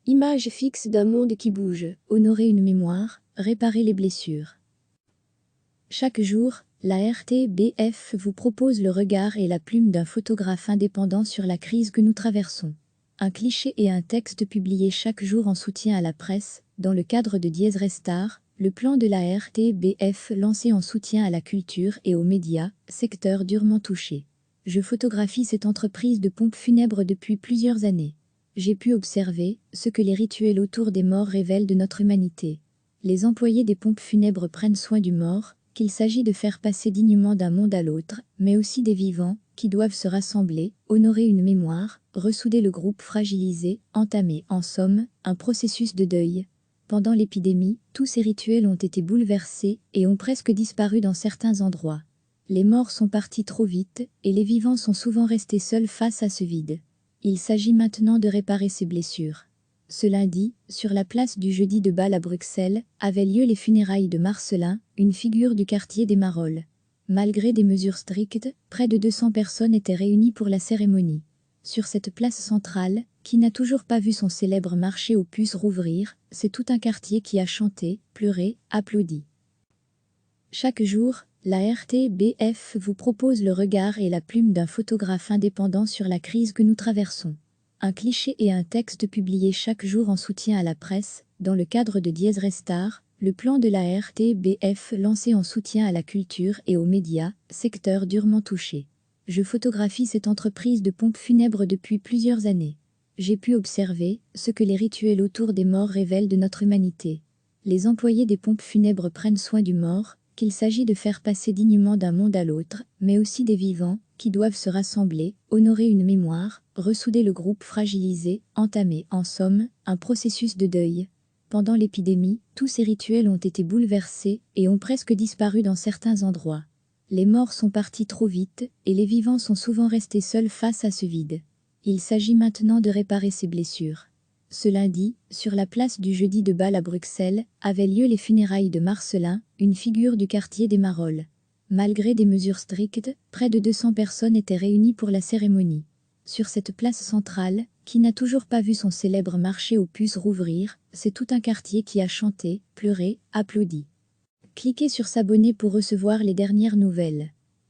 Image fixe d'un monde qui bouge, honorer une mémoire, réparer les blessures. Chaque jour, la RTBF vous propose le regard et la plume d'un photographe indépendant sur la crise que nous traversons. Un cliché et un texte publiés chaque jour en soutien à la presse, dans le cadre de Dies Restar, le plan de la RTBF lancé en soutien à la culture et aux médias, secteur durement touché. Je photographie cette entreprise de pompes funèbres depuis plusieurs années. J'ai pu observer ce que les rituels autour des morts révèlent de notre humanité. Les employés des pompes funèbres prennent soin du mort, qu'il s'agit de faire passer dignement d'un monde à l'autre, mais aussi des vivants, qui doivent se rassembler, honorer une mémoire, ressouder le groupe fragilisé, entamer, en somme, un processus de deuil. Pendant l'épidémie, tous ces rituels ont été bouleversés et ont presque disparu dans certains endroits. Les morts sont partis trop vite, et les vivants sont souvent restés seuls face à ce vide. Il s'agit maintenant de réparer ces blessures. Ce lundi, sur la place du Jeudi de Bâle à Bruxelles, avaient lieu les funérailles de Marcelin, une figure du quartier des Marolles. Malgré des mesures strictes, près de 200 personnes étaient réunies pour la cérémonie. Sur cette place centrale, qui n'a toujours pas vu son célèbre marché aux puces rouvrir, c'est tout un quartier qui a chanté, pleuré, applaudi. Chaque jour, la RTBF vous propose le regard et la plume d'un photographe indépendant sur la crise que nous traversons. Un cliché et un texte publiés chaque jour en soutien à la presse, dans le cadre de Dies Restar, le plan de la RTBF lancé en soutien à la culture et aux médias, secteur durement touché. Je photographie cette entreprise de pompes funèbres depuis plusieurs années. J'ai pu observer ce que les rituels autour des morts révèlent de notre humanité. Les employés des pompes funèbres prennent soin du mort, qu'il s'agit de faire passer dignement d'un monde à l'autre, mais aussi des vivants, qui doivent se rassembler, honorer une mémoire, ressouder le groupe fragilisé, entamer, en somme, un processus de deuil. Pendant l'épidémie, tous ces rituels ont été bouleversés et ont presque disparu dans certains endroits. Les morts sont partis trop vite, et les vivants sont souvent restés seuls face à ce vide. Il s'agit maintenant de réparer ces blessures. Ce lundi, sur la place du Jeudi de Bâle à Bruxelles, avaient lieu les funérailles de Marcelin, une figure du quartier des Marolles. Malgré des mesures strictes, près de 200 personnes étaient réunies pour la cérémonie. Sur cette place centrale, qui n'a toujours pas vu son célèbre marché aux puces rouvrir, c'est tout un quartier qui a chanté, pleuré, applaudi. Cliquez sur s'abonner pour recevoir les dernières nouvelles.